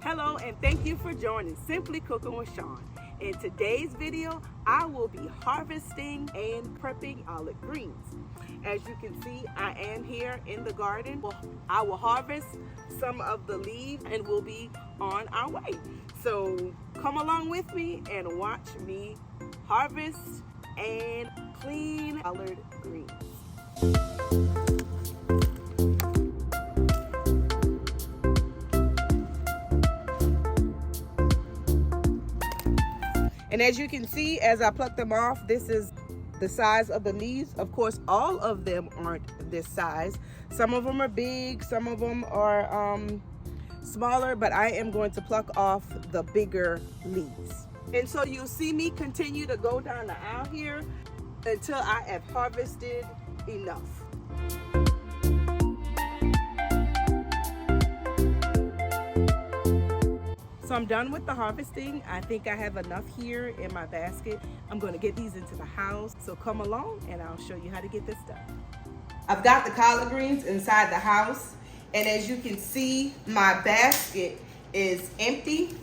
Hello and thank you for joining Simply Cooking with Sean. In today's video, I will be harvesting and prepping collard greens. As you can see, I am here in the garden. I will harvest some of the leaves and we'll be on our way. So come along with me and watch me harvest and clean collard greens. And as you can see, as I pluck them off, this is the size of the leaves. Of course, all of them aren't this size. Some of them are big, some of them are smaller, but I am going to pluck off the bigger leaves. And so you'll see me continue to go down the aisle here until I have harvested enough. So I'm done with the harvesting. I think I have enough here in my basket. I'm gonna get these into the house. So come along and I'll show you how to get this done. I've got the collard greens inside the house. And as you can see, my basket is empty.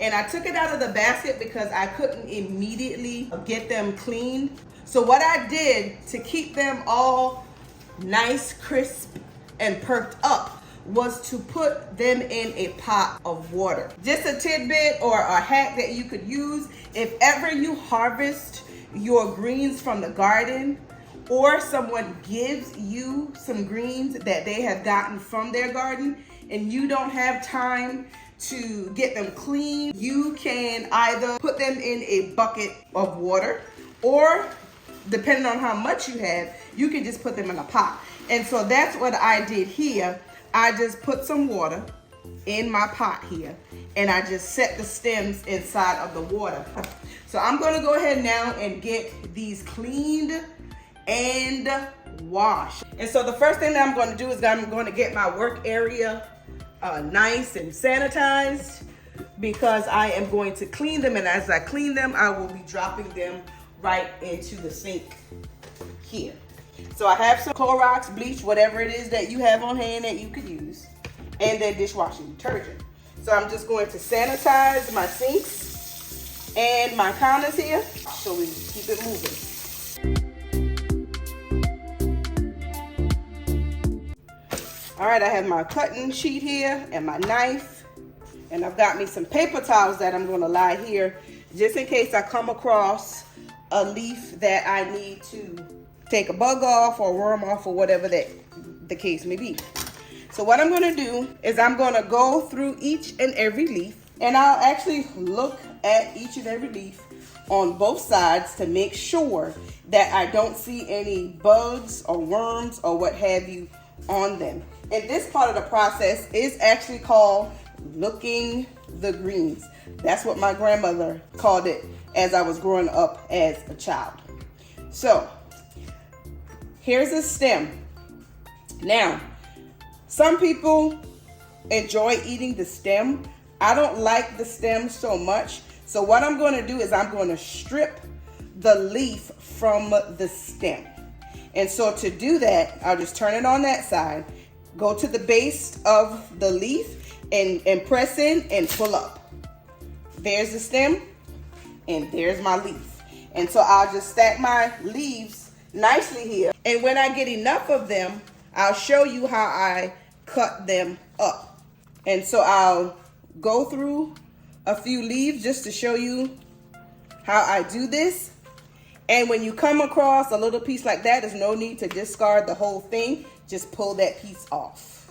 And I took it out of the basket because I couldn't immediately get them cleaned. So what I did to keep them all nice, crisp, and perked up was to put them in a pot of water. Just a tidbit or a hack that you could use if ever you harvest your greens from the garden or someone gives you some greens that they have gotten from their garden and you don't have time to get them clean, you can either put them in a bucket of water or, depending on how much you have, you can just put them in a pot. And so that's what I did here. I just put some water in my pot here and I just set the stems inside of the water. So I'm gonna go ahead now and get these cleaned and washed. And so the first thing that I'm gonna do is I'm gonna get my work area nice and sanitized because I am going to clean them, and as I clean them, I will be dropping them right into the sink here. So I have some Clorox, bleach, whatever it is that you have on hand that you could use, and then dishwashing detergent. So I'm just going to sanitize my sinks and my counters here so we keep it moving. All right, I have my cutting sheet here and my knife, and I've got me some paper towels that I'm gonna lie here just in case I come across a leaf that I need to take a bug off or worm off or whatever that the case may be. So what I'm gonna do is I'm gonna go through each and every leaf, and I'll actually look at each and every leaf on both sides to make sure that I don't see any bugs or worms or what have you on them. And this part of the process is actually called looking the greens. That's what my grandmother called it as I was growing up as a child. So here's a stem. Now, some people enjoy eating the stem. I don't like the stem so much. So what I'm going to do is I'm going to strip the leaf from the stem. And so to do that, I'll just turn it on that side, go to the base of the leaf and press in and pull up. There's the stem and there's my leaf. And so I'll just stack my leaves nicely here. And when I get enough of them, I'll show you how I cut them up. And so I'll go through a few leaves just to show you how I do this. And when you come across a little piece like that, there's no need to discard the whole thing. Just pull that piece off.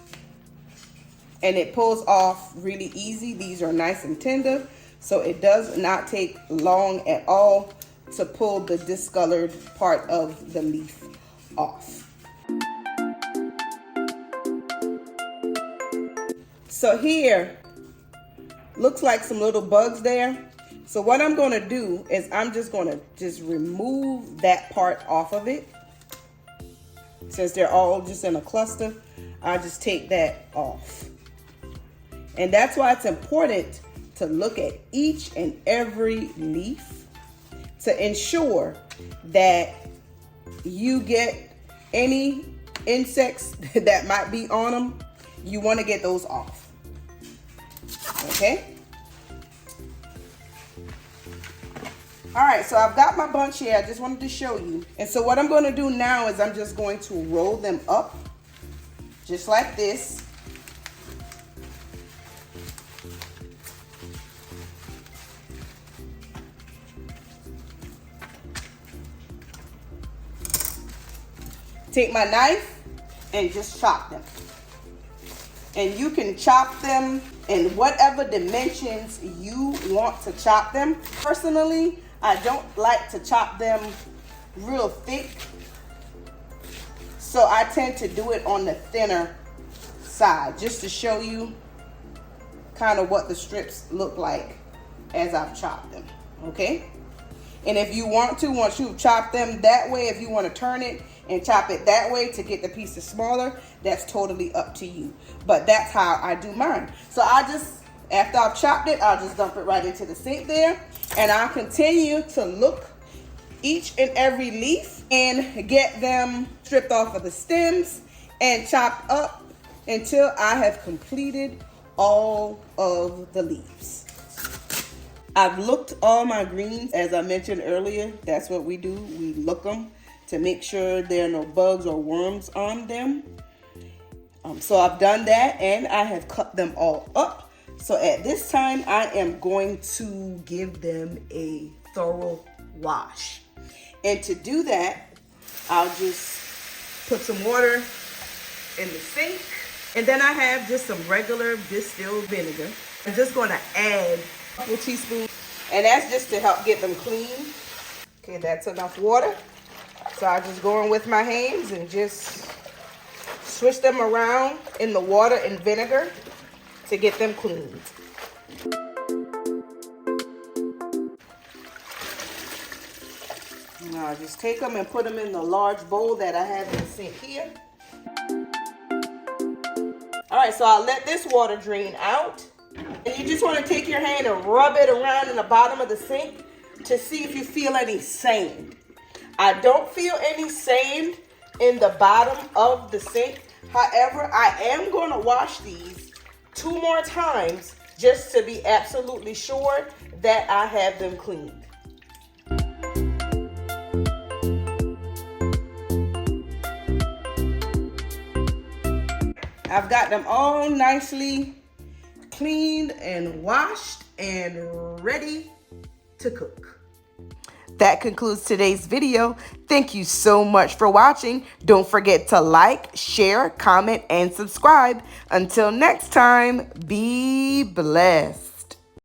And it pulls off really easy. These are nice and tender, so it does not take long at all to pull the discolored part of the leaf off. So here, looks like some little bugs there. So what I'm gonna do is I'm just gonna remove that part off of it. Since they're all just in a cluster, I'll just take that off. And that's why it's important to look at each and every leaf to ensure that you get any insects that might be on them. You want to get those off. okay? All right, so I've got my bunch here. I just wanted to show you. And so what I'm going to do now is I'm just going to roll them up just like this. Take my knife and just chop them. And you can chop them in whatever dimensions you want to chop them. Personally, I don't like to chop them real thick, so I tend to do it on the thinner side, just to show you kind of what the strips look like as I've chopped them, okay? And if you want to, once you've chopped them that way, if you want to turn it and chop it that way to get the pieces smaller, that's totally up to you. But that's how I do mine. So I just, after I've chopped it, I'll just dump it right into the sink there. And I'll continue to look each and every leaf and get them stripped off of the stems and chopped up until I have completed all of the leaves. I've looked all my greens, as I mentioned earlier. That's what we do. We look them to make sure there are no bugs or worms on them. So I've done that, and I have cut them all up. So at this time, I am going to give them a thorough wash. And to do that, I'll just put some water in the sink. And then I have just some regular distilled vinegar. I'm just going to add a couple teaspoons. And that's just to help get them clean. Okay, that's enough water. So I'll just go in with my hands and just switch them around in the water and vinegar to get them cleaned. Now I just take them and put them in the large bowl that I have in the sink here. All right, so I'll let this water drain out. And you just want to take your hand and rub it around in the bottom of the sink to see if you feel any sand. I don't feel any sand in the bottom of the sink. However, I am going to wash these 2 more times just to be absolutely sure that I have them cleaned. I've got them all nicely cleaned and washed and ready to cook. That concludes today's video. Thank you so much for watching. Don't forget to like, share, comment, and subscribe. Until next time, be blessed.